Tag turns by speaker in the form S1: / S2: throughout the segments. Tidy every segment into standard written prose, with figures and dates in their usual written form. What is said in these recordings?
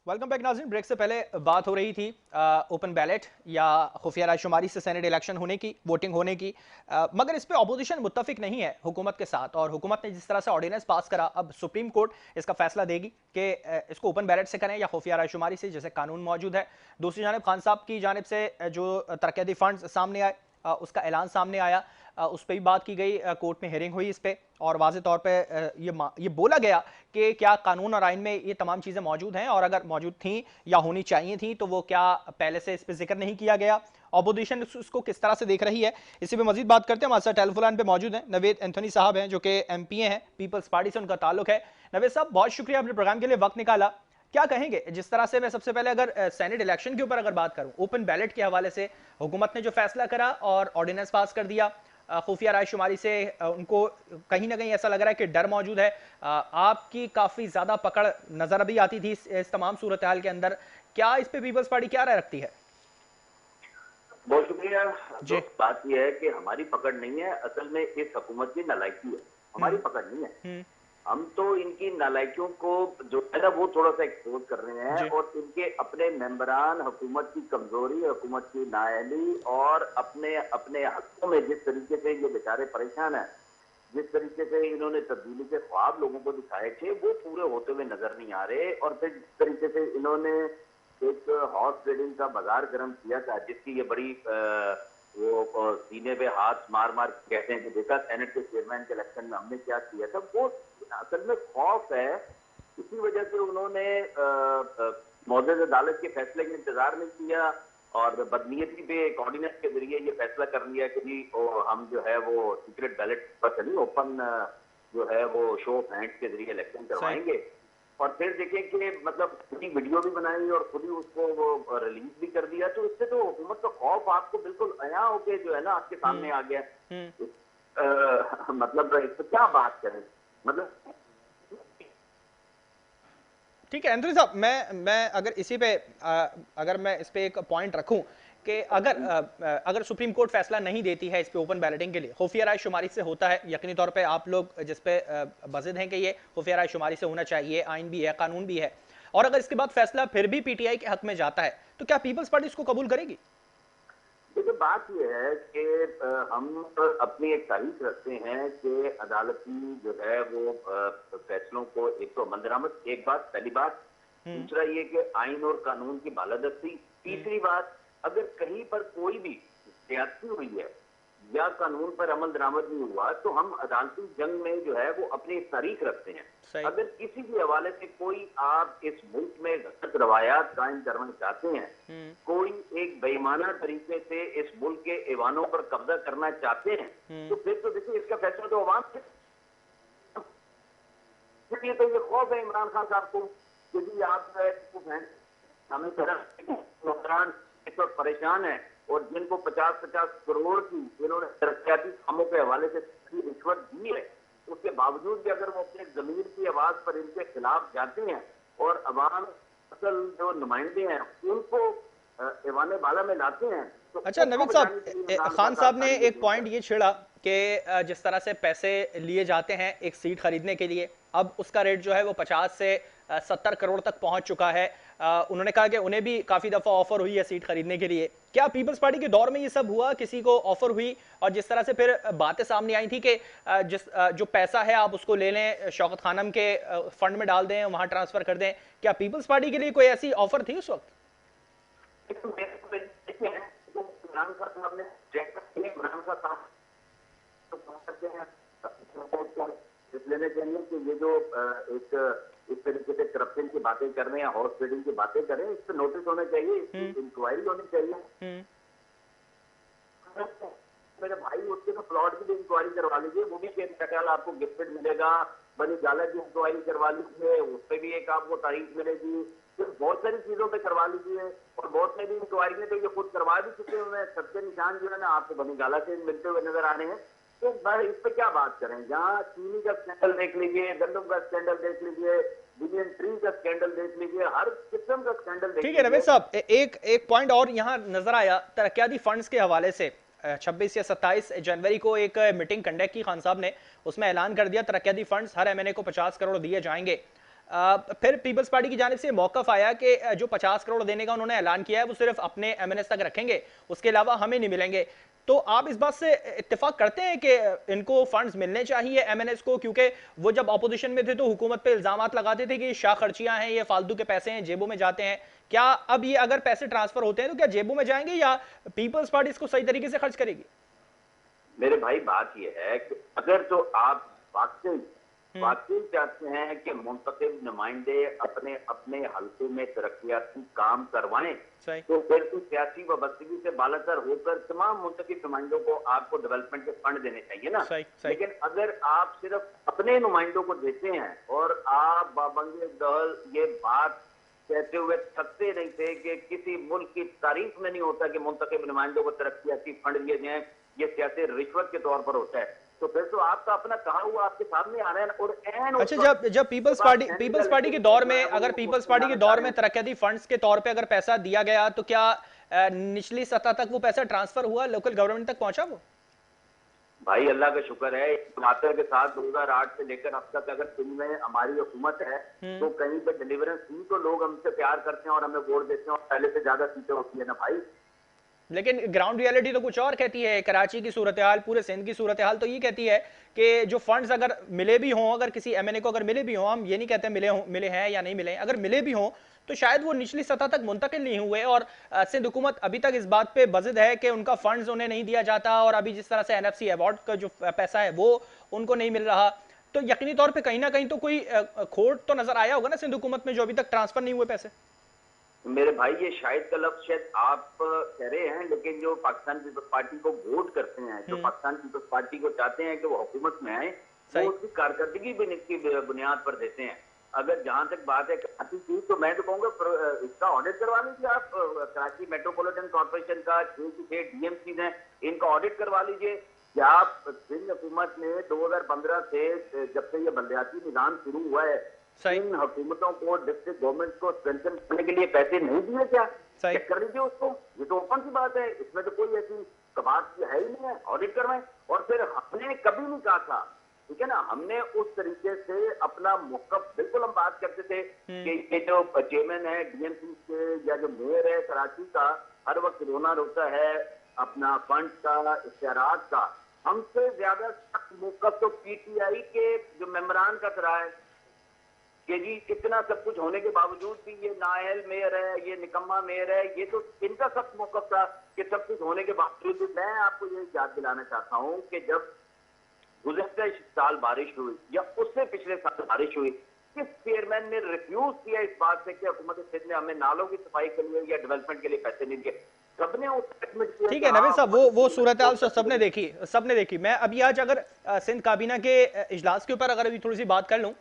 S1: Welcome back नाज़रीन। Break से पहले बात हो रही थी ओपन बैलेट या खुफिया रायशुमारी से सेनेट इलेक्शन होने की, वोटिंग होने की, मगर इस पे अपोजिशन मुत्तफिक नहीं है हुकूमत के साथ। और हुकूमत ने जिस तरह से ऑर्डिनेंस पास करा, अब सुप्रीम कोर्ट इसका फैसला देगी कि इसको ओपन बैलेट से करें या खुफिया रायशुमारी से, जैसे कानून मौजूद है। दूसरी जानब खान साहब की जानब से जो तरक्याती फंड सामने आए, उसका ऐलान सामने आया, उस पर भी बात की गई, कोर्ट में हियरिंग हुई इस पर, और वाज़े तौर पे ये बोला गया कि क्या कानून और आइन में ये तमाम चीज़ें मौजूद हैं, और अगर मौजूद थी या होनी चाहिए थी तो वो क्या पहले से इस पर जिक्र नहीं किया गया। अपोजिशन इसको किस तरह से देख रही है, इसी पे मजीद बात करते हैं। हमारे साथ टेलीफोन लाइन पे मौजूद हैं नवेद एंथोनी साहब हैं, जो कि एमपीए हैं, पीपल्स पार्टी से उनका ताल्लुक है। नवेद साहब, बहुत शुक्रिया अपने प्रोग्राम के लिए वक्त निकाला। क्या कहेंगे जिस तरह से, मैं सबसे पहले अगर सेनेट इलेक्शन के ऊपर अगर बात करूं, ओपन बैलेट के हवाले से हुकूमत ने जो फैसला करा और ऑर्डिनेंस पास कर दिया, खुफिया रायशुमारी से उनको कहीं ना कहीं ऐसा लग रहा है कि डर मौजूद है। आपकी काफी ज्यादा पकड़ नजर अभी आती थी इस तमाम सूरत हाल के अंदर। क्या इस पे पीपल्स पार्टी क्या राय रखती है?
S2: बहुत शुक्रिया।
S1: जी।
S2: बात यह है कि हमारी पकड़ नहीं है, असल में इस हुकूमत की नालायकी है, हमारी पकड़ नहीं है। हम तो इनकी नालायकियों को जो है ना वो थोड़ा सा एक्सपोज कर रहे हैं, और इनके अपने मेंबरान, हुकूमत की कमजोरी, हुकूमत की नाअहली और अपने अपने हकों में जिस तरीके से ये बेचारे परेशान हैं, जिस तरीके से इन्होंने तब्दीली के ख्वाब लोगों को दिखाए थे वो पूरे होते हुए नजर नहीं आ रहे। और फिर जिस तरीके से इन्होंने एक हॉर्स ट्रेडिंग का बाजार गर्म किया था, जिसकी ये बड़ी वो सीने पे हाथ मार मार कहते हैं कि देखा सेनेट के चेयरमैन के इलेक्शन में हमने क्या किया था, वो असल में खौफ है। इसी वजह से उन्होंने मौजूदा अदालत के फैसले का इंतजार नहीं किया और बदनीयती पे एक ऑर्डिनेंस के जरिए ये फैसला कर लिया कि जी हम जो है वो सीक्रेट बैलेट पर चलिए, ओपन जो है वो शो ऑफ हैंड्स के जरिए इलेक्शन करवाएंगे। और फिर देखें कि मतलब खुद ही वीडियो भी बनाई और खुद ही उसको वो रिलीज भी कर दिया। तो इससे तो हुकूमत का खौफ आपको बिल्कुल अया होके जो है ना आपके सामने आ गया। मतलब इस पर क्या बात करें, मतलब
S1: ठीक है एंथोनी साहब, मैं अगर इसी पे अगर मैं इस पे एक पॉइंट रखूं कि अगर सुप्रीम कोर्ट फैसला नहीं देती है इस पे ओपन बैलेटिंग के लिए, खुफिया राय शुमारी से होता है, यकीनी तौर पे आप लोग जिस पे बजिद हैं कि ये खुफिया राय शुमारी से होना चाहिए, आइन भी है, कानून भी है, और अगर इसके बाद फैसला फिर भी पीटीआई के हक में जाता है, तो क्या पीपल्स पार्टी इसको कबूल करेगी?
S2: देखिए बात यह है कि हम अपनी एक तारीख रखते हैं कि अदालती जो है वो फैसलों को एक तो अमल दरामद, एक बात पहली बात। दूसरा ये कि आइन और कानून की बालादस्ती। तीसरी बात, अगर कहीं पर कोई भी ज्यादती हुई है या कानून पर अमल दरामद नहीं हुआ तो हम अदालती जंग में जो है वो अपनी तारीख रखते हैं। अगर किसी भी हवाले से कोई आप इस मुल्क में गलत रवायात कायम करना चाहते हैं, कोई एक बेईमाना तरीके से इस मुल्क के ऐवानों पर कब्जा करना चाहते हैं, तो फिर तो देखिए इसका फैसला तो अवाम से। इसलिए तो ये खौफ है इमरान खान साहब को कि जी आप हमें तरह इस वक्त परेशान है और जिनको 50-50 करोड़ की इन्होंने तरक्याती कामों के हवाले से रिश्वत दी है, उसके बावजूद भी अगर वो अपने जमीर की आवाज पर इनके खिलाफ जाते हैं और अवाम असल जो नुमाइंदे हैं उनको ऐवाने बाला में लाते हैं तो
S1: अच्छा नवीद साहब, खान साहब ने एक पॉइंट ये छेड़ा कि जिस तरह से पैसे लिए जाते हैं एक सीट खरीदने के लिए, अब उसका रेट जो है वो 50 से 70 करोड़ तक पहुंच चुका है। उन्होंने कहा कि उन्हें भी काफी दफा ऑफर हुई है सीट खरीदने के लिए। क्या पीपल्स पार्टी के दौर में ये सब हुआ, किसी को ऑफर हुई और जिस तरह से फिर बातें सामने आई थी कि जो पैसा है आप उसको ले लें, शौकत खानम के फंड में डाल दें, वहां ट्रांसफर कर दें, क्या पीपल्स पार्टी के लिए कोई ऐसी ऑफर थी उस वक्त?
S2: लेने के लिए कि ये जो एक इस तरीके से करप्शन की बातें कर रहे हैं, हॉर्स ट्रेडिंग की बातें कर रहे हैं, इस पर नोटिस होना चाहिए, इसकी इंक्वायरी होनी चाहिए। मेरे भाई उसके तो प्लॉट की भी इंक्वायरी करवा लीजिए, वो भी केवल आपको गिफ्टेड मिलेगा। बनी गाला की इंक्वायरी करवा लीजिए, उस पर भी एक आपको तारीख मिलेगी। फिर बहुत सारी चीजों पे करवा लीजिए, और बहुत सारी इंक्वायरी में तो ये खुद करवा भी चुके हुए। सबके निशान जो है ना आपको बनी गाला से मिलते हुए नजर आ रहे हैं। तो इस पे क्या बात करें, जहाँ चीनी का स्कैंडल देख लीजिए, गंदम का स्कैंडल देख लीजिए, बिलियन ट्री का स्कैंडल देख लीजिए, हर किस्म का स्कैंडल देख लीजिए।
S1: ठीक है रमेश साहब, एक पॉइंट और यहाँ नजर आया तरक्याती फंड्स के हवाले से। 26 या 27 जनवरी को एक मीटिंग कंडक्ट की खान साहब ने, उसमें ऐलान कर दिया तरक्याती फंड्स हर एमएनए को 50 करोड़ दिए जाएंगे। फिर पीपल्स पार्टी की जानिब से मौकफ आया कि जो 50 करोड़ देने का उन्होंने ऐलान किया है वो सिर्फ अपने एमएनएस तक रखेंगे, उसके अलावा हमें नहीं मिलेंगे। तो आप इस बात से इत्तेफाक करते हैं कि इनको फंड्स मिलने चाहिए एमएनएस को, क्योंकि वो जब ऑपोजिशन में थे तो हुकूमत पे इल्जामात लगाते थे कि ये शाह खर्चियां हैं, ये फालतू के पैसे हैं, जेबों में जाते हैं। क्या अब ये अगर पैसे ट्रांसफर होते हैं तो क्या जेबों में जाएंगे या पीपल्स पार्टी इसको सही तरीके से खर्च करेगी?
S2: मेरे भाई बात यह है कि अगर तो आप वाकई चाहते हैं कि मुंतखब नुमाइंदे अपने अपने हल्के में तरक्याती काम करवाएं, तो फिर तो सियासी वाबस्तगी से बालातर होकर तमाम मुंतखब नुमाइंदों को आपको डेवलपमेंट के फंड देने चाहिए ना। लेकिन अगर आप सिर्फ अपने नुमाइंदों को देते हैं और आप बाबंगे दहल ये बात कहते हुए थकते नहीं थे कि किसी मुल्क की तारीफ में नहीं होता कि मुंतखब नुमाइंदों को तरक्याती फंड दिए जाए, ये सियासी रिश्वत के तौर पर होता है। तो फिर तो आपका अपना कहा हुआ आपके सामने आ रहा है और
S1: अच्छा, जब पीपल्स पार्टी के दौर में, अगर पीपल्स पार्टी के दौर में तरक्याती फंड्स के तौर पे अगर पैसा दिया गया तो क्या निचली सतह तक वो पैसा ट्रांसफर हुआ, लोकल गवर्नमेंट तक पहुंचा वो?
S2: भाई अल्लाह का शुक्र है, टमाटर के साथ 2008 से लेकर अब तक अगर दिन में हमारी हुकूमत है तो कहीं पे डिलीवरेंस हुई तो लोग हमसे प्यार करते हैं और हमें वोट देते हैं और पहले से ज्यादा सीटें होती है ना भाई।
S1: लेकिन ग्राउंड रियलिटी तो कुछ और कहती है। कराची की सूरत हाल, पूरे सिंध की सूरत हाल तो ये कहती है कि जो फंड्स अगर मिले भी हों, अगर किसी एमएनए को अगर मिले भी हों, हम ये नहीं कहते मिले हैं या नहीं मिले, अगर मिले भी हों तो शायद वो निचली सतह तक मुंतकिल नहीं हुए। और सिंध हुकूमत अभी तक इस बात पे बजिद है कि उनका फंड्स उन्हें नहीं दिया जाता, और अभी जिस तरह से एनएफसी अवार्ड का जो पैसा है वो उनको नहीं मिल रहा। तो यकीनी तौर पर कहीं ना कहीं तो कोई खोट तो नजर आया होगा ना सिंध हुकूमत में, जो अभी तक ट्रांसफर नहीं हुए पैसे।
S2: मेरे भाई ये शायद का लफ्ज शायद आप कह रहे हैं, लेकिन जो पाकिस्तान पीपल्स पार्टी को वोट करते हैं, जो पाकिस्तान पीपल्स पार्टी को चाहते हैं कि वो हुकूमत में आए, वो उसकी कारकर्दगी भी इसकी बुनियाद पर देते हैं। अगर जहां तक बात है कराची की, तो मैं तो कहूंगा इसका ऑडिट करवा लीजिए आप, कराची मेट्रोपॉलिटन कॉर्पोरेशन का 6 डीएमसी हैं, इनका ऑडिट करवा लीजिए। क्या आप सिंध हुकूमत ने 2015 से जब से ये बलदियाती निजाम शुरू हुआ है, इन हुकूमतों को, डिस्ट्रिक्ट गवर्नमेंट को स्ट्रेंथन करने के लिए पैसे नहीं दिए क्या? चेक कर लीजिए उसको, ये तो ओपन सी बात है, इसमें तो कोई ऐसी कबात है ही नहीं है। ऑडिट करवाएं। और फिर हमने कभी नहीं कहा था, ठीक है ना, हमने उस तरीके से अपना मौकफ, बिल्कुल हम बात करते थे कि ये जो चेयरमैन है डीएमसी के या जो मेयर है कराची का, हर वक्त रोना रोता है अपना फंड का, इश्तेहारात का। हमसे ज्यादा सख्त मौकफ तो पीटीआई के जो मेंबरान का रहा है कि जी इतना सब कुछ होने के बावजूद भी ये नाअहल मेयर है, ये निकम्मा मेयर है। ये तो इनका सख्त मौकफ था कि सब कुछ होने के बावजूद भी। मैं आपको ये याद दिलाना चाहता हूँ कि जब गुज़श्ता साल बारिश हुई या उससे पिछले साल बारिश हुई, किस चेयरमैन ने रिफ्यूज किया इस बात से कि हुकूमत सिंध ने हमें नालों की सफाई के लिए या डेवलपमेंट के लिए पैसे नहीं दिए? सबने उस स्टेटमेंट किया।
S1: ठीक है नवीद साहब, वो सूरत हाल सबने देखी। मैं अभी आज अगर सिंध काबीना के इजलास के ऊपर अगर अभी थोड़ी सी बात कर लूं,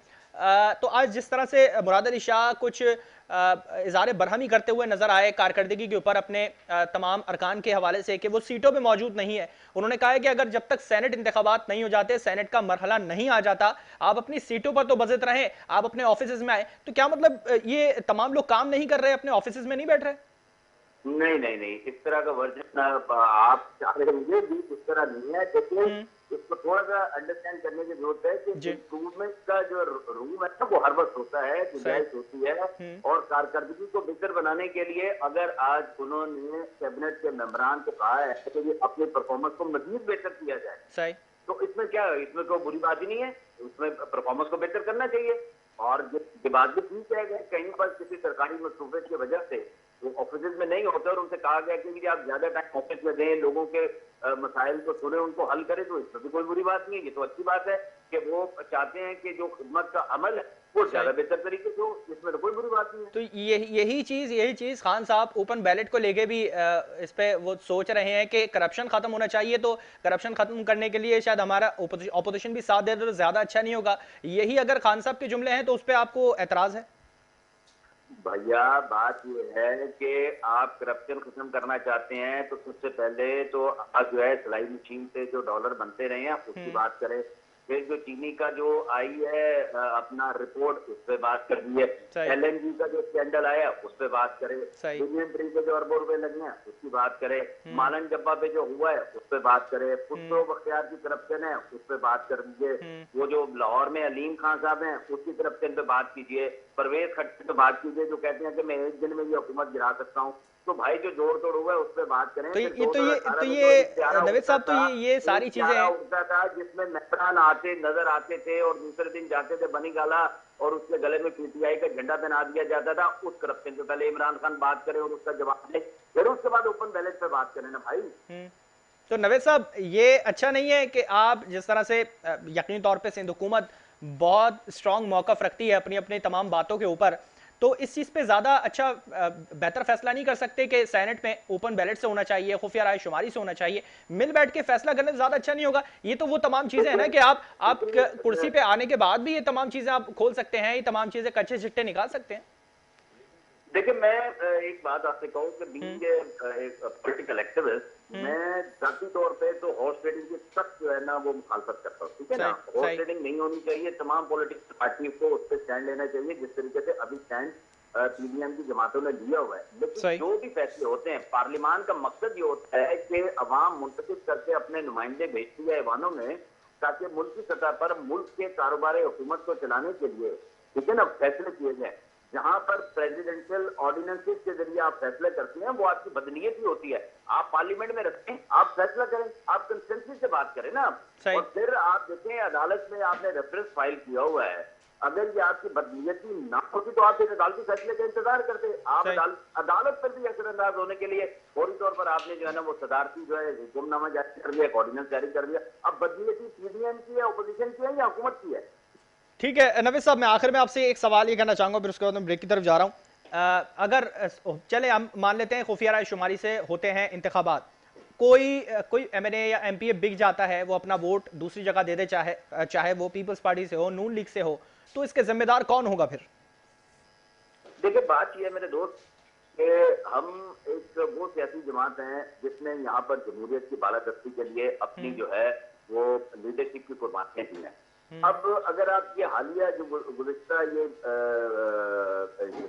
S1: तो आज जिस तरह से मुराद अली शाह कुछ इज़हार बरहमी करते हुए नजर आए कारकर्दगी के ऊपर अपने तमाम अरकान के हवाले से कि वो सीटों पे मौजूद नहीं है। उन्होंने कहा है कि अगर जब तक सेनेट इंतखाबात नहीं हो जाते, सेनेट का मरहला नहीं आ जाता, आप अपनी सीटों पर तो बज़ित रहें, आप अपने ऑफिस में आए। तो क्या मतलब ये तमाम लोग काम नहीं कर रहे, अपने ऑफिस में नहीं बैठ रहे?
S2: नहीं नहीं नहीं, इस तरह का वर्जन आप चाह रहे होंगे भी इस तरह नहीं है। देखिए इसको थोड़ा सा अंडरस्टैंड करने की जरूरत है कि इम्प्रूवमेंट का जो रूम है ना वो हर वक्त होता है, गुंजाइश होती है। और कारकर्दगी को बेहतर बनाने के लिए अगर आज उन्होंने कैबिनेट के मेंबरान को कहा है कि ये अपनी परफॉर्मेंस को मजीद बेहतर किया जाए, तो इसमें क्या है, इसमें कोई बुरी बात ही नहीं है, उसमें परफॉर्मेंस को बेहतर करना चाहिए। और ये बात भी ठीक है कि कहीं पर किसी सरकारी मसरूफियत की वजह से वो ऑफिस में नहीं होते और उनसे कहा गया कि आप ज्यादा टाइम ऑफिस में दें, लोगों के मसाइल को सुने, उनको हल करें, तो इसमें भी कोई बुरी बात नहीं है। ये तो अच्छी बात है कि वो चाहते हैं कि जो खिदमत का अमल है वो ज्यादा बेहतर तरीके से हो, इसमें तो कोई बुरी बात नहीं है।
S1: तो यही चीज खान साहब ओपन बैलेट को लेके भी इस पे वो सोच रहे हैं कि करप्शन खत्म होना चाहिए, तो करप्शन खत्म करने के लिए शायद हमारा ऑपोजिशन भी साथ दे तो ज्यादा अच्छा नहीं होगा। यही अगर खान साहब के जुमले हैं तो उस पर आपको एतराज है?
S2: भैया बात यह है कि आप करप्शन खत्म करना चाहते हैं तो सबसे पहले तो आज जो है सिलाई मशीन से जो डॉलर बनते रहे हैं उसकी बात करें। फिर जो चीनी का जो आई है अपना रिपोर्ट, उस पर बात कर दी है। LNG का जो स्कैंडल आया उस पर बात करें, यूनियन ट्री पे जो अरबों रुपए लगे हैं उसकी बात करें, मालन जब्बा पे जो हुआ है उस पर बात करें, खुसरो बख्तियार की करप्शन है उस पर बात कर दीजिए, वो जो लाहौर में अलीम खान साहब हैं उसकी करप्शन पे बात कीजिए, परवेज खट्टर पे बात कीजिए जो कहते हैं कि मैं एक दिन में ये हुकूमत गिरा सकता हूँ। तो भाई जो जोड़ तोड़ हुआ है उस पर बात करें।
S1: तो ये नवीद साहब, तो ये सारी चीजें
S2: उठता था जिसमें मेहमान आते नजर आते थे और दूसरे दिन जाते थे बनी गाला और उसके गले में PTI का झंडा पहना दिया जाता था। उस करप्शन से पहले इमरान खान बात करें और उसका जवाब दे, फिर उसके बाद ओपन बैलेट पे बात करें ना भाई।
S1: तो नवीद साहब, ये अच्छा नहीं है कि आप जिस तरह से यकीनी तौर पे सिंध हुकूमत बहुत स्ट्रांग मौकफ रखती है अपनी अपनी तमाम बातों के ऊपर, तो इस चीज पे ज्यादा अच्छा बेहतर फैसला नहीं कर सकते कि सेनेट में ओपन बैलेट से होना चाहिए, खुफिया राय शुमारी से होना चाहिए, मिल बैठ के फैसला करने से ज्यादा अच्छा नहीं होगा? ये तो वो तमाम चीजें हैं ना कि आप कुर्सी पे आने के बाद भी ये तमाम चीजें आप खोल सकते हैं, ये तमाम चीजें कच्चे चिट्टे निकाल सकते हैं।
S2: देखिए, मैं एक बात आपसे कहूँ कि बीइंग एक पॉलिटिकल एक्टिविस्ट, मैं जाती तौर पे तो हॉर्स ट्रेडिंग की सख्त जो है ना वो मुखालफत करता हूँ, ठीक है ना। हॉर्स ट्रेडिंग नहीं होनी चाहिए, तमाम पॉलिटिकल पार्टी को उस पर स्टैंड लेना चाहिए जिस तरीके से अभी स्टैंड PDM की जमातों ने लिया हुआ है। लेकिन जो भी फैसले होते हैं, पार्लियामान का मकसद ये होता है कि अवाम मुंतखब करके अपने नुमाइंदे भेजती है ऐवानों में, ताकि मुल्क की सतह पर मुल्क के कारोबार हुकूमत को चलाने के लिए, ठीक है ना, फैसले किए जाए। जहां पर प्रेसिडेंशियल ऑर्डिनेंसेस के जरिए आप फैसले करते हैं वो आपकी बदनीयती होती है। आप पार्लियामेंट में रखें, आप फैसला करें, आप कंसेंसस से बात करें ना, और फिर आप देखें अदालत में आपने रेफरेंस फाइल किया हुआ है, अगर ये आपकी बदनीयती ना होती तो आप फिर अदालती फैसले का इंतजार करते। आप अदालत पर भी असरअंदाज होने के लिए फौरी तौर पर आपने जो है ना वो सदारती जो है हुक्मनामा जारी कर दिया, ऑर्डिनेंस जारी कर दिया। अब बदनीयती PDM की है, अपोजिशन की है या हुकूमत की है?
S1: ठीक है नवीद साहब, मैं आखिर में आपसे एक सवाल ये करना चाहूंगा, फिर उसके बाद मैं ब्रेक की तरफ जा रहा हूं। अगर चले हम मान लेते हैं खुफिया राय शुमारी से होते हैं इंतखाबात, कोई MNA या MPA बिक जाता है, वो अपना वोट दूसरी जगह दे दे, चाहे वो पीपल्स पार्टी से हो, नून लीग से हो, तो इसके जिम्मेदार कौन होगा फिर?
S2: देखिए, बात यह है मेरे दोस्त कि हम एक वो सियासी जमात हैं जिसने यहाँ पर जमहूरियत की बालादस्ती के लिए अपनी जो है वो लीडरशिप की कुर्बानियां दी हैं। अब अगर आप ये हालिया जो गुज़िश्ता ये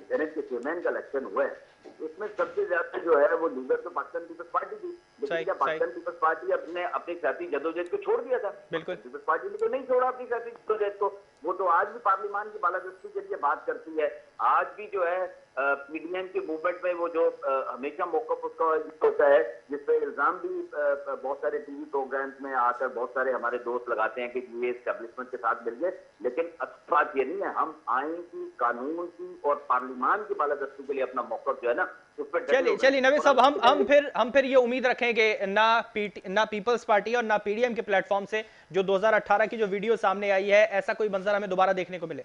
S2: सेनेट के चेयरमैन का इलेक्शन हुआ है, इसमें सबसे ज्यादा जो है वो लीडर तो पाकिस्तान पीपल्स पार्टी थी, लेकिन क्या पाकिस्तान पीपल्स पार्टी अपने अपनी सियासी जदोजहद को छोड़ दिया था? बिल्कुल, पीपल्स पार्टी ने तो नहीं छोड़ा अपनी सियासी जदोजहद को। वो तो आज भी पार्लियामान की बालादस्ती के लिए बात करती है। आज भी जो है PDM के मूवमेंट में वो जो हमेशा मौक़िफ़ उसका होता है, जिस पे इल्जाम भी बहुत सारे TV प्रोग्राम्स में आकर बहुत सारे हमारे दोस्त लगाते हैं कि ये एस्टेब्लिशमेंट के साथ मिल गए, लेकिन अच्छी बात ये नहीं है। हम आइन की, कानून की और पार्लियामान की बालादस्ती के लिए अपना मौक़िफ़ जो है ना उस पर
S1: चलिए नवीद साहब, हम फिर ये उम्मीद रखें कि ना पीपल्स पार्टी और ना PDM के प्लेटफॉर्म से जो 2018 की जो वीडियो सामने आई है, ऐसा कोई मंजर हमें दोबारा देखने को मिले।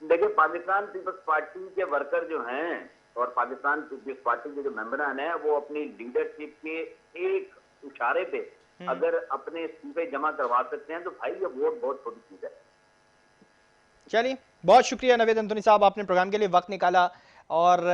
S2: देखिए, पाकिस्तान पीपल्स पार्टी के वर्कर जो हैं और पाकिस्तान पीपल्स पार्टी के जो मेंबरान हैं, वो अपनी लीडरशिप के एक इशारे पे अगर अपने इस्तीफे जमा करवा सकते हैं तो भाई ये वोट बहुत छोटी चीज है।
S1: चलिए, बहुत शुक्रिया नवीद अंथोनी साहब, आपने प्रोग्राम के लिए वक्त निकाला और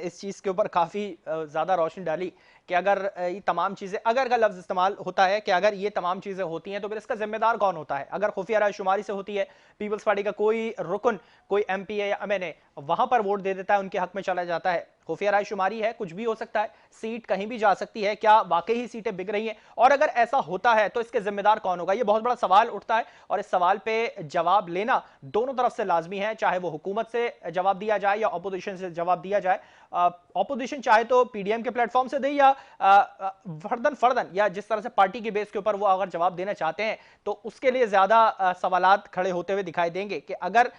S1: इस चीज़ के ऊपर काफ़ी ज़्यादा रोशनी डाली कि अगर ये तमाम चीज़ें, अगर का लफ्ज़ इस्तेमाल होता है कि अगर ये तमाम चीज़ें होती हैं तो फिर इसका जिम्मेदार कौन होता है? अगर खुफिया राय शुमारी से होती है, पीपल्स पार्टी का कोई रुकन, कोई MPA या MNA वहाँ पर वोट दे देता है, उनके हक में चला जाता है, खुफिया राय शुमारी है, कुछ भी हो सकता है, सीट कहीं भी जा सकती है, क्या वाकई ही सीटें बिक रही हैं? और अगर ऐसा होता है तो इसके जिम्मेदार कौन होगा? ये बहुत बड़ा सवाल उठता है और इस सवाल पे जवाब लेना दोनों तरफ से लाजमी है, चाहे वो हुकूमत से जवाब दिया जाए या अपोजिशन से जवाब दिया जाए। अपोजिशन चाहे तो PDM के प्लेटफॉर्म से दे या फर्दन या जिस तरह से पार्टी के बेस के ऊपर वो अगर जवाब देना चाहते हैं तो उसके लिए ज्यादा सवालात खड़े होते हुए दिखाई देंगे कि अगर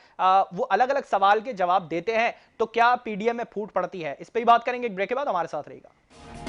S1: वो अलग अलग सवाल के जवाब देते हैं तो क्या PDM में फूट पड़ती है। इस पर ही बात करेंगे, एक ब्रेक के बाद हमारे साथ रहेगा।